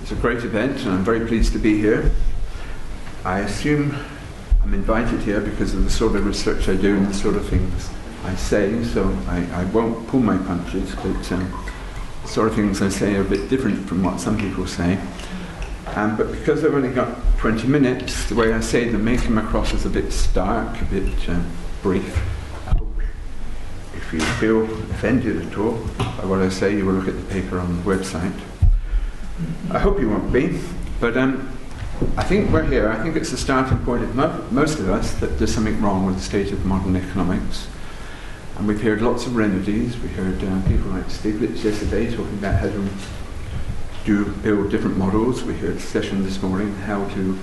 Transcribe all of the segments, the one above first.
It's a great event and I'm very pleased to be here. I assume I'm invited here because of the sort of research I do and the sort of things I say, so I won't pull my punches, but the sort of things I say are a bit different from what some people say. But because I've only got 20 minutes, the way I say them may come across as a bit stark, a bit brief. I hope if you feel offended at all by what I say, you will look at the paper on the website. I hope you won't be, but I think we're here. I think it's the starting point of most of us that there's something wrong with the state of modern economics. And we've heard lots of remedies. We heard people like Stiglitz yesterday talking about how to build different models. We heard a session this morning how to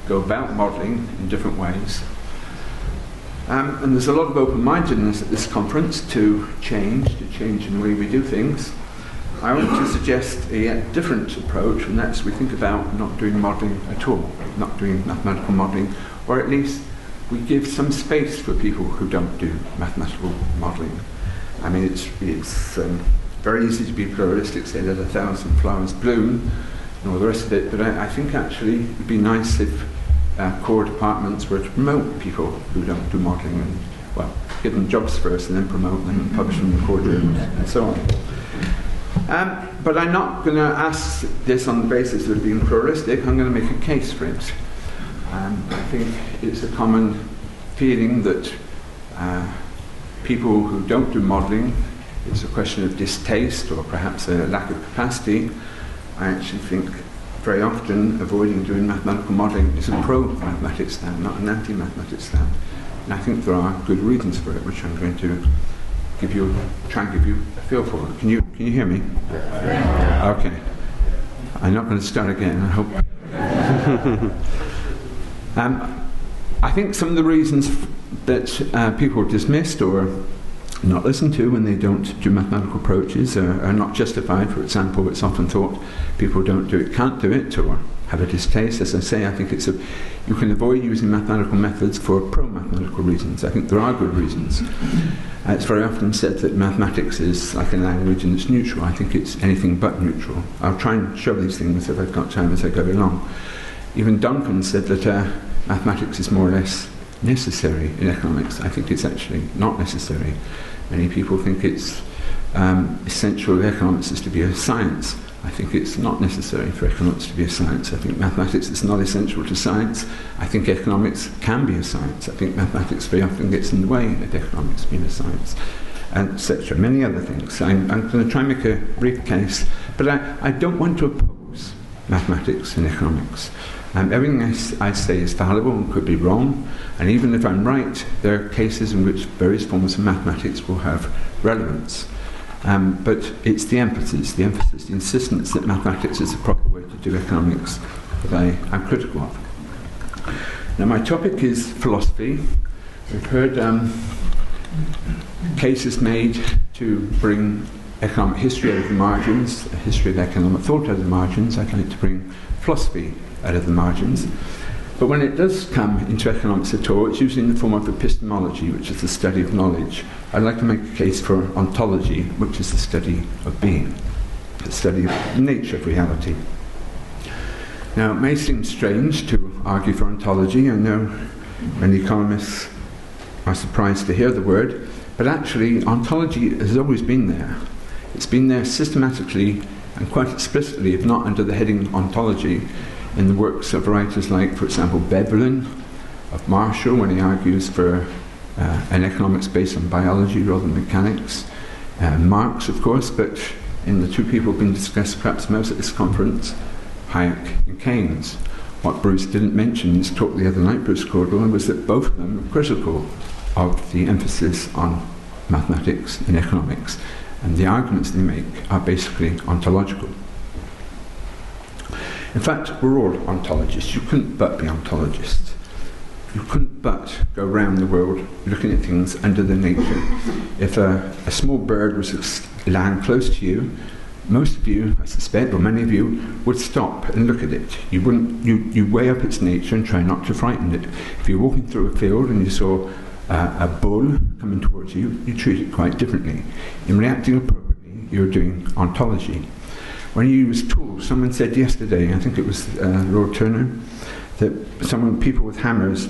go about modelling in different ways. And there's a lot of open-mindedness at this conference to change in the way we do things. I want to suggest a different approach, and that's we think about not doing modelling at all, not doing mathematical modelling, or at least we give some space for people who don't do mathematical modelling. I mean, it's very easy to be pluralistic, say let 1,000 flowers bloom, and all the rest of it, but I think actually it would be nice if core departments were to promote people who don't do modelling, and, well, give them jobs first and then promote them and publish them in core journals and so on. But I'm not going to ask this on the basis of being pluralistic. I'm going to make a case for it. I think it's a common feeling that people who don't do modelling, it's a question of distaste or perhaps a lack of capacity. I actually think very often avoiding doing mathematical modelling is a pro-mathematics stand, not an anti-mathematics stand. And I think there are good reasons for it, which I'm going to try and give you a feel for. Can you hear me? Yeah. Okay. I'm not going to start again, I hope. I think some of the reasons that people are dismissed or not listened to when they don't do mathematical approaches are not justified. For example, it's often thought people who don't do it can't do it or have a distaste. As I say, I think you can avoid using mathematical methods for pro-mathematical reasons. I think there are good reasons. It's very often said that mathematics is like a language and it's neutral. I think it's anything but neutral. I'll try and show these things if I've got time as I go along. Even Duncan said that mathematics is more or less necessary in economics. I think it's actually not necessary. Many people think it's essential that economics is to be a science. I think it's not necessary for economics to be a science. I think mathematics is not essential to science. I think economics can be a science. I think mathematics very often gets in the way of economics being a science, etc. Many other things. I'm going to try and make a brief case, but I don't want to oppose mathematics and economics. Everything I say is fallible and could be wrong, and even if I'm right, there are cases in which various forms of mathematics will have relevance. But it's the emphasis, the insistence that mathematics is the proper way to do economics that I'm critical of. Now, my topic is philosophy. We've heard cases made to bring economic history out of the margins, a history of economic thought out of the margins. I'd like to bring philosophy out of the margins. But when it does come into economics at all, it's usually in the form of epistemology, which is the study of knowledge. I'd like to make a case for ontology, which is the study of being, the study of the nature of reality. Now, it may seem strange to argue for ontology. I know many economists are surprised to hear the word, but actually, ontology has always been there. It's been there systematically and quite explicitly, if not under the heading ontology, in the works of writers like, for example, Veblen, of Marshall, when he argues for an economics based on biology rather than mechanics. Marx, of course, but in the two people being discussed perhaps most at this conference, Hayek and Keynes. What Bruce didn't mention in his talk the other night, Bruce Cordwell, was that both of them were critical of the emphasis on mathematics in economics, and the arguments they make are basically ontological. In fact, we're all ontologists. You couldn't but be ontologists. You couldn't but go around the world looking at things under the nature. If a small bird was to land close to you, most of you, I suspect, or many of you, would stop and look at it. You wouldn't. You weigh up its nature and try not to frighten it. If you're walking through a field and you saw a bull coming towards you, you treat it quite differently. In reacting appropriately, you're doing ontology. When you use tools, someone said yesterday, I think it was Lord Turner, that people with hammers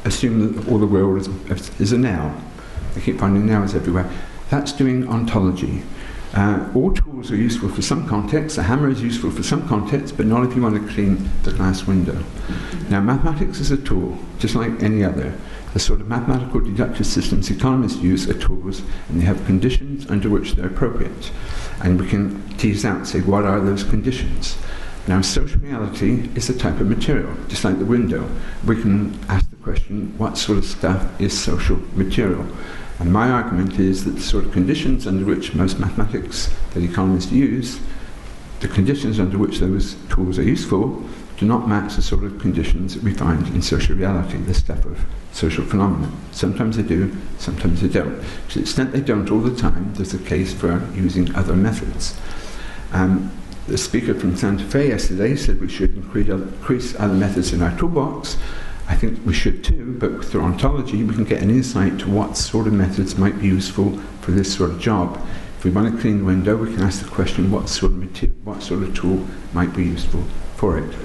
assume that all the world is a nail. They keep finding nails everywhere. That's doing ontology. All tools are useful for some contexts. A hammer is useful for some contexts, but not if you want to clean the glass window. Now, mathematics is a tool, just like any other. The sort of mathematical deductive systems economists use are tools, and they have conditions under which they're appropriate. And we can tease out, say, what are those conditions? Now, social reality is a type of material, just like the window. We can ask the question, what sort of stuff is social material? And my argument is that the sort of conditions under which most mathematics that economists use, the conditions under which those tools are useful, do not match the sort of conditions that we find in social reality, the stuff of social phenomena. Sometimes they do, sometimes they don't. To the extent they don't all the time, there's a case for using other methods. The speaker from Santa Fe yesterday said we should increase other methods in our toolbox. I think we should too, but through ontology we can get an insight to what sort of methods might be useful for this sort of job. If we want to clean the window, we can ask the question, what sort of tool might be useful for it?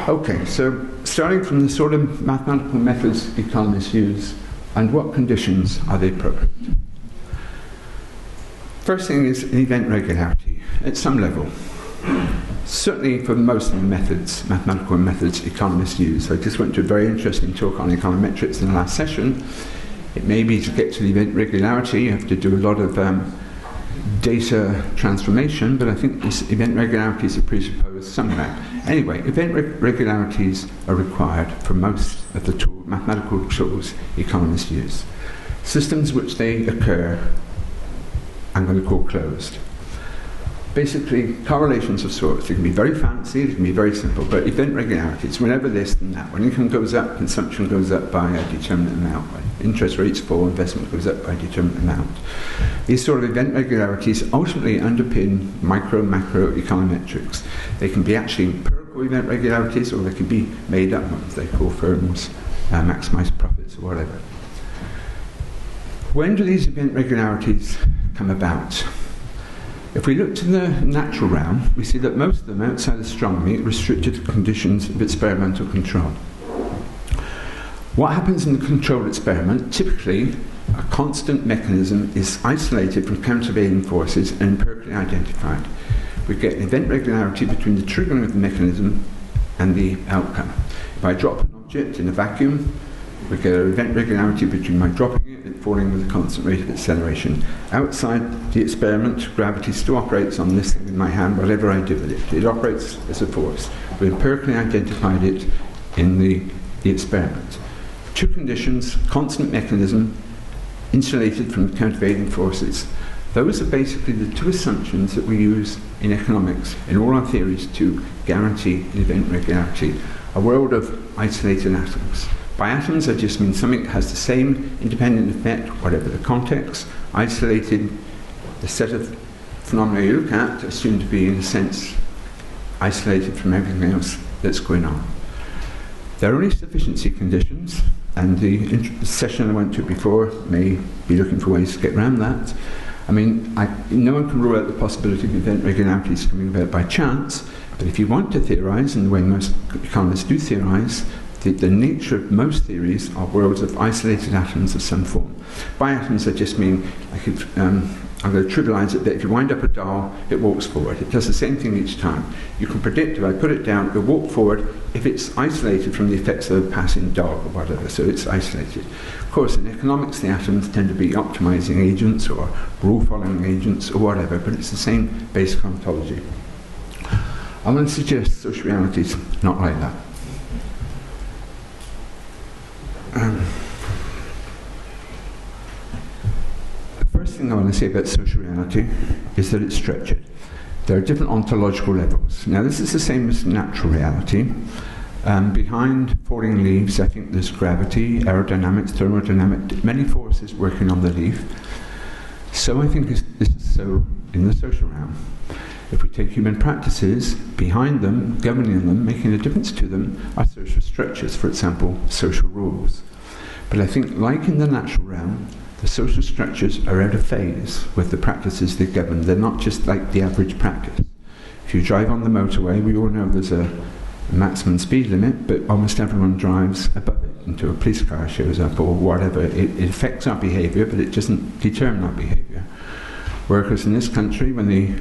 Okay, so starting from the sort of mathematical methods economists use, and what conditions are they appropriate? First thing is an event regularity at some level. Certainly for most of the methods, mathematical methods economists use. I just went to a very interesting talk on econometrics in the last session. It may be to get to the event regularity, you have to do a lot of data transformation, but I think this event regularities are presupposed somewhere. Anyway, event regularities are required for most of the mathematical tools economists use. Systems which they occur, I'm going to call closed. Basically, correlations of sorts. They can be very fancy, they can be very simple, but event regularities, whenever this and that. When income goes up, consumption goes up by a determinate amount. When interest rates fall, investment goes up by a determinate amount. These sort of event regularities ultimately underpin macro econometrics. They can be actually empirical event regularities, or they can be made up ones. They call firms maximize profits or whatever. When do these event regularities come about? If we look to the natural realm, we see that most of them outside astronomy are restricted to conditions of experimental control. What happens in the controlled experiment? Typically, a constant mechanism is isolated from countervailing forces and empirically identified. We get an event regularity between the triggering of the mechanism and the outcome. If I drop an object in a vacuum, we get an event regularity between my dropping it and falling with a constant rate of acceleration. Outside the experiment, gravity still operates on this thing in my hand, whatever I do with it. It operates as a force. We empirically identified it in the experiment. Two conditions, constant mechanism, insulated from countervailing forces. Those are basically the two assumptions that we use in economics, in all our theories, to guarantee an event regularity. A world of isolated atoms. By atoms, I just mean something that has the same independent effect, whatever the context, isolated, the set of phenomena you look at, assumed to be, in a sense, isolated from everything else that's going on. There are only sufficiency conditions, and the session I went to before may be looking for ways to get around that. I mean, no one can rule out the possibility of event regularities coming about by chance, but if you want to theorize, in the way most economists do theorize, the nature of most theories are worlds of isolated atoms of some form. By atoms, I just mean, I'm going to trivialize it, but if you wind up a dial, it walks forward. It does the same thing each time. You can predict, if I put it down, it'll walk forward if it's isolated from the effects of a passing dog or whatever, so it's isolated. Of course, in economics, the atoms tend to be optimizing agents or rule-following agents or whatever, but it's the same basic ontology. I want to suggest social reality is not like that. The first thing I want to say about social reality is that it's structured. There are different ontological levels. Now, this is the same as natural reality. Behind falling leaves, I think there's gravity, aerodynamics, thermodynamics, many forces working on the leaf. So I think this is so in the social realm. If we take human practices, behind them, governing them, making a difference to them, are social structures, for example, social rules. But I think, like in the natural realm, the social structures are out of phase with the practices they govern. They're not just like the average practice. If you drive on the motorway, we all know there's a maximum speed limit, but almost everyone drives above it until a police car shows up or whatever. It affects our behaviour, but it doesn't determine our behaviour. Workers in this country, when they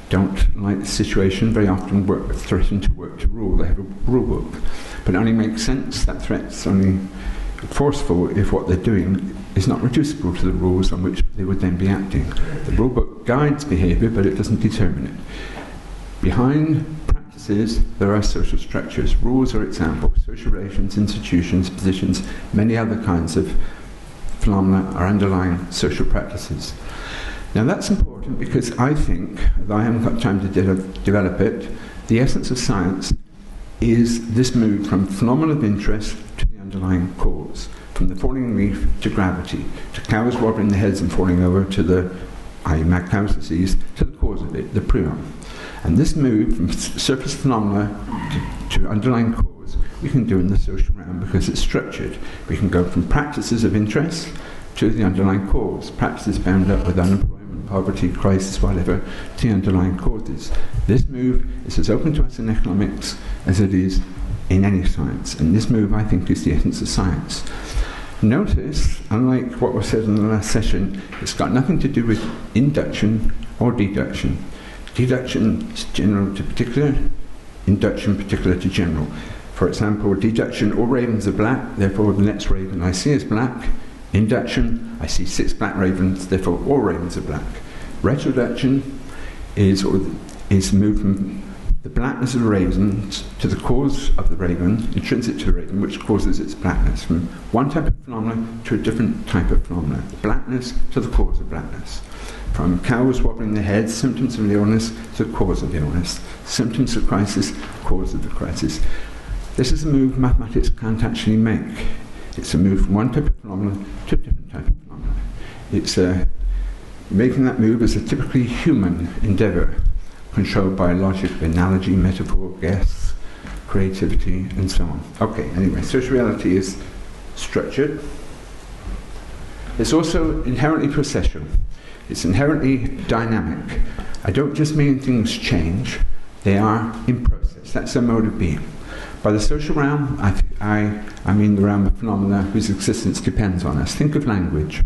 don't like the situation, very often threaten to work to rule. They have a rule book. But it only makes sense, that threat's only forceful if what they're doing is not reducible to the rules on which they would then be acting. The rule book guides behaviour, but it doesn't determine it. Behind practices, there are social structures. Rules are examples. Social relations, institutions, positions, many other kinds of phenomena are underlying social practices. Now that's important because I think, although I haven't got time to develop it, the essence of science is this move from phenomenal of interest to the underlying cause, from the falling leaf to gravity, to cows wobbling their heads and falling over, to the mad cow's disease, to the cause of it, the prion. And this move from surface phenomena to underlying cause, we can do in the social realm because it's structured. We can go from practices of interest to the underlying cause, practices bound up with unemployment, poverty, crisis, whatever, to the underlying causes. This move is as open to us in economics as it is in any science, and this move, I think, is the essence of science. Notice, unlike what was said in the last session, it's got nothing to do with induction or deduction. Deduction is general to particular, induction particular to general. For example, deduction, all ravens are black, therefore the next raven I see is black. Induction, I see 6 black ravens, therefore all ravens are black. Retroduction is moved from the blackness of the ravens to the cause of the raven, intrinsic to the raven, which causes its blackness, from one type of phenomena to a different type of phenomena. Blackness to the cause of blackness. From cows wobbling their heads, symptoms of the illness, to the cause of the illness. Symptoms of crisis, cause of the crisis. This is a move mathematics can't actually make. It's a move from one type of phenomenon to a different type of phenomenon. It's making that move is a typically human endeavour, controlled by logic, analogy, metaphor, guess, creativity, and so on. Okay, anyway, social reality is structured. It's also inherently processual. It's inherently dynamic. I don't just mean things change, they are in process. That's a mode of being. By the social realm, I mean the realm of phenomena whose existence depends on us. Think of language.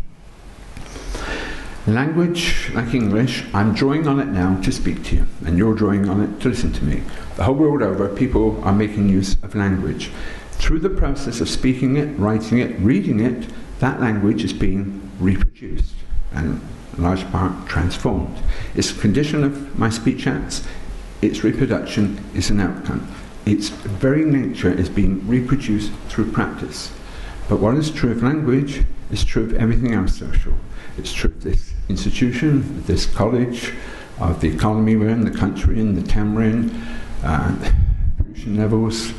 Language, like English, I'm drawing on it now to speak to you, and you're drawing on it to listen to me. The whole world over, people are making use of language. Through the process of speaking it, writing it, reading it, that language is being reproduced, and in large part transformed. It's a condition of my speech acts, its reproduction is an outcome. Its very nature is being reproduced through practice. But what is true of language is true of everything else social. It's true of this institution, of this college, of the economy we're in, the country in, the town we're in, pollution levels,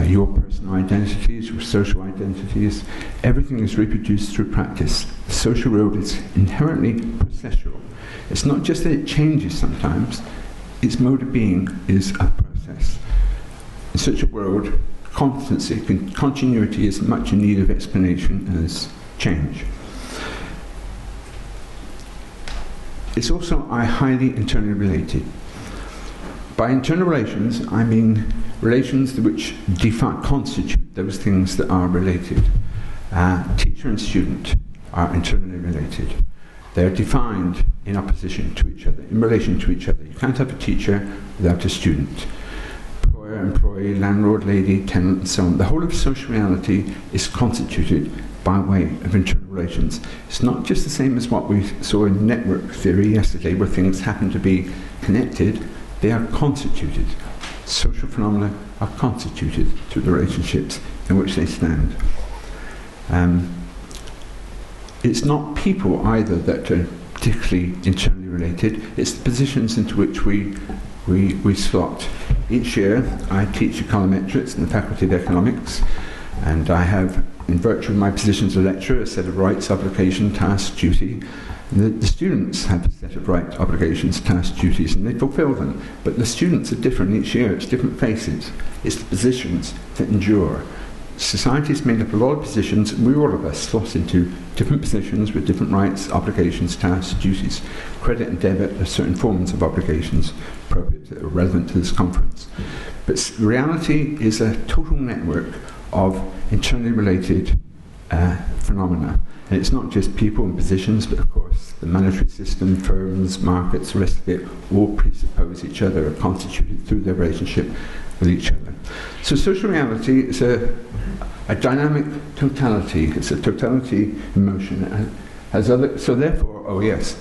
your personal identities, your social identities. Everything is reproduced through practice. The social world is inherently processual. It's not just that it changes sometimes, its mode of being is a process. In such a world, constancy, continuity is much in need of explanation as change. It's also highly internally related. By internal relations, I mean relations which constitute those things that are related. Teacher and student are internally related. They are defined in opposition to each other, in relation to each other. You can't have a teacher without a student. Employer, employee, landlord, lady, tenant, and so on. The whole of social reality is constituted by way of internal relations. It's not just the same as what we saw in network theory yesterday, where things happen to be connected. They are constituted. Social phenomena are constituted through the relationships in which they stand. It's not people either that are particularly internally related. It's the positions into which we slot. Each year I teach econometrics in the Faculty of Economics, and I have, in virtue of my position as a lecturer, a set of rights, obligation, task, duty. And the students have a set of rights, obligations, tasks, duties, and they fulfill them. But the students are different each year. It's different faces. It's the positions that endure. society is made up of a lot of positions, and we all of us slot into different positions with different rights, obligations, tasks, duties. Credit and debit are certain forms of obligations appropriate that are relevant to this conference. But reality is a total network of internally related phenomena. And it's not just people and positions, but of course the monetary system, firms, markets, the rest of it all presuppose each other, are constituted through their relationship with each other. So social reality is a dynamic totality. It's a totality in motion. It has other, so therefore, oh yes,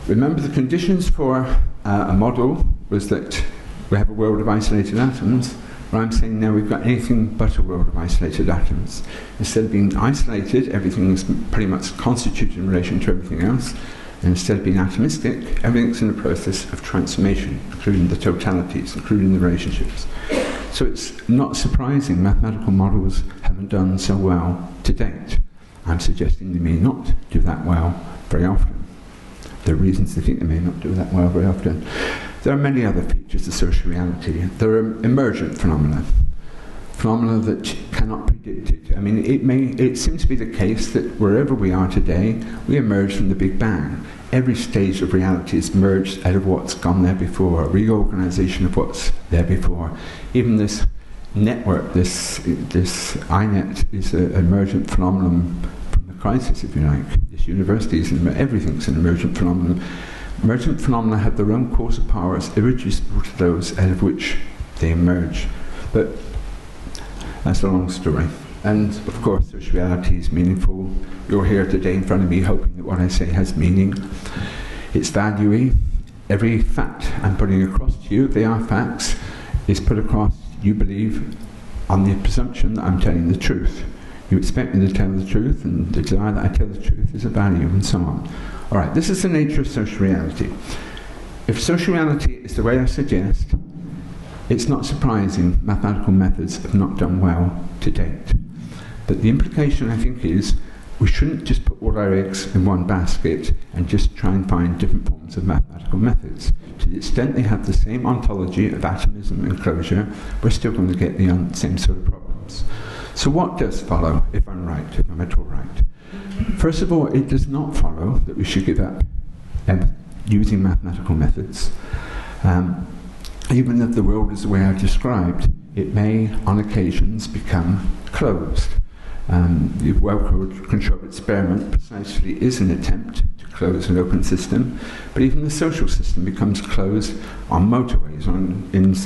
remember the conditions for a model was that we have a world of isolated atoms. Well, I'm saying now we've got anything but a world of isolated atoms. Instead of being isolated, everything is pretty much constituted in relation to everything else. And instead of being atomistic, everything's in a process of transformation, including the totalities, including the relationships. So it's not surprising mathematical models haven't done so well to date. I'm suggesting they may not do that well very often. There are reasons to think they may not do that well very often. There are many other features of social reality. There are emergent phenomena that cannot be predicted. I mean, it seems to be the case that wherever we are today, we emerge from the Big Bang. Every stage of reality is merged out of what's gone there before, a reorganization of what's there before. Even this network, this INET, is an emergent phenomenon from the crisis, if you like. This university is everything's an emergent phenomenon. Emergent phenomena have their own causal powers, irreducible to those out of which they emerge. But that's a long story. And of course, social reality is meaningful. You're here today in front of me hoping that what I say has meaning. It's value-y. Every fact I'm putting across to you, they are facts, is put across, you believe, on the presumption that I'm telling the truth. You expect me to tell the truth, and the desire that I tell the truth is a value, and so on. All right, this is the nature of social reality. If social reality is the way I suggest, it's not surprising mathematical methods have not done well to date. But the implication, I think, is we shouldn't just put all our eggs in one basket and just try and find different forms of mathematical methods. To the extent they have the same ontology of atomism and closure, we're still going to get the same sort of problems. So what does follow, if I'm right, if I'm at all right? First of all, it does not follow that we should give up using mathematical methods. Even if the world is the way I've described, it may, on occasions, become closed. The well-controlled experiment precisely is an attempt to close an open system, but even the social system becomes closed on motorways, in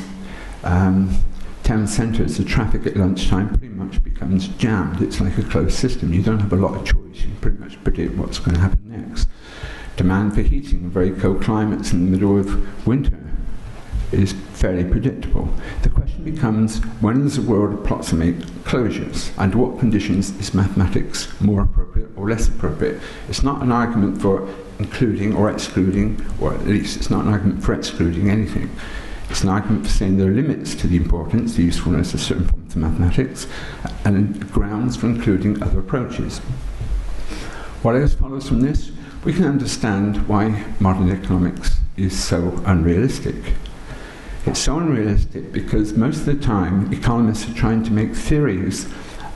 town centres. The traffic at lunchtime pretty much becomes jammed. It's like a closed system. You don't have a lot of choice. You can pretty much predict what's going to happen next. Demand for heating in very cold climates in the middle of winter is fairly predictable. The question becomes, when does the world approximate closures? Under what conditions is mathematics more appropriate or less appropriate? It's not an argument for including or excluding, or at least it's not an argument for excluding anything. It's an argument for saying there are limits to the importance, the usefulness of certain forms of mathematics, and grounds for including other approaches. What else follows from this? We can understand why modern economics is so unrealistic. It's so unrealistic because most of the time economists are trying to make theories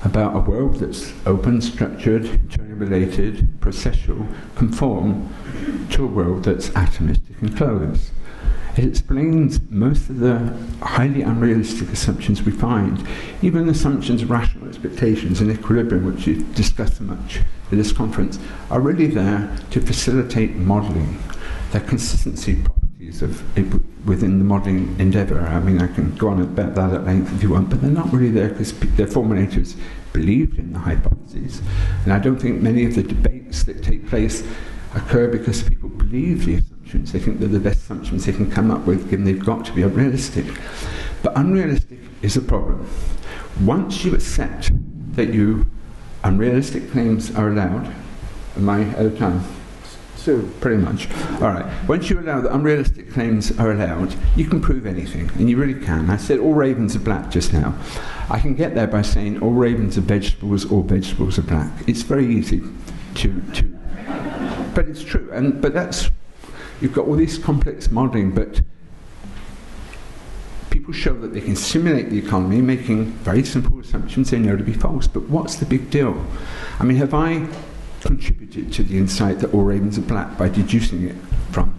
about a world that's open, structured, internally related, processual, conform to a world that's atomistic and closed. It explains most of the highly unrealistic assumptions we find. Even assumptions of rational expectations and equilibrium, which you've discussed so much at this conference, are really there to facilitate modelling. They're consistency properties of within the modelling endeavour. I mean, I can go on about that at length if you want, but they're not really there because their formulators believed in the hypotheses. And I don't think many of the debates that take place occur because people believe the assumptions. They think they're the best assumptions they can come up with, given they've got to be unrealistic. But unrealistic is a problem. Once you accept that unrealistic claims are allowed, am I out of time? So, pretty much. All right. Once you allow that unrealistic claims are allowed, you can prove anything, and you really can. I said all ravens are black just now. I can get there by saying all ravens are vegetables, all vegetables are black. It's very easy but it's true. But you've got all this complex modelling, but people people show that they can simulate the economy, making very simple assumptions they know to be false. But what's the big deal? I mean, have I contributed to the insight that all ravens are black by deducing it from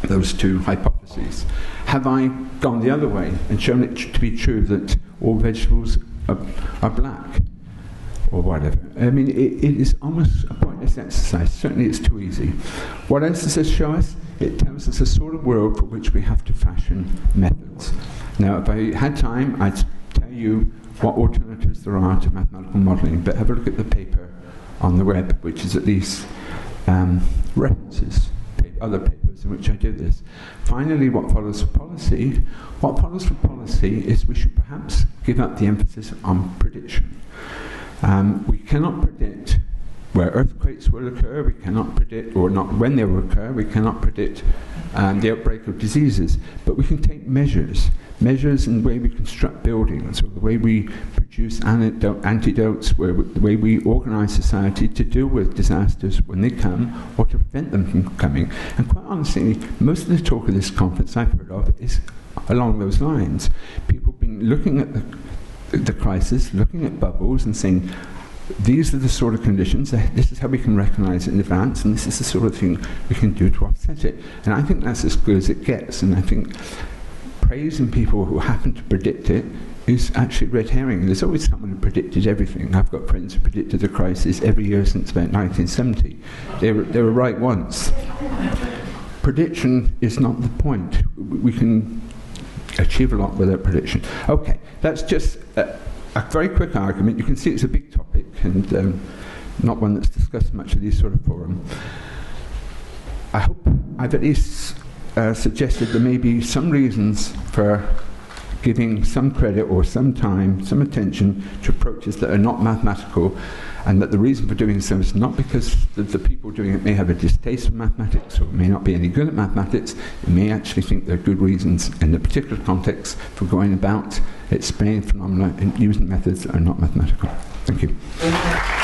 those two hypotheses? Have I gone the other way and shown it to be true that all vegetables are black? Or whatever. I mean, it is almost a pointless exercise. Certainly it's too easy. What else does this show us? It tells us the sort of world for which we have to fashion methods. Now, if I had time, I'd tell you what alternatives there are to mathematical modelling, but have a look at the paper on the web, which is at least references, other papers in which I do this. Finally, what follows for policy? What follows for policy is we should perhaps give up the emphasis on prediction. We cannot predict where earthquakes will occur, we cannot predict, or not when they will occur, we cannot predict the outbreak of diseases, but we can take measures in the way we construct buildings, or the way we produce antidotes, the way we organise society to deal with disasters when they come, or to prevent them from coming. And quite honestly, most of the talk of this conference I've heard of is along those lines. People have been looking at the crisis, looking at bubbles and saying, these are the sort of conditions, this is how we can recognise it in advance, and this is the sort of thing we can do to offset it. And I think that's as good as it gets, and I think praising people who happen to predict it is actually red herring. There's always someone who predicted everything. I've got friends who predicted the crisis every year since about 1970. They were right once. Prediction is not the point. We can achieve a lot without prediction. Okay, that's just a very quick argument. You can see it's a big topic and not one that's discussed much at these sort of forums. I hope I've at least suggested there may be some reasons for giving some credit or some time, some attention to approaches that are not mathematical, and that the reason for doing so is not because the people doing it may have a distaste for mathematics or may not be any good at mathematics. They may actually think there are good reasons in the particular context for going about explaining phenomena and using methods that are not mathematical. Thank you.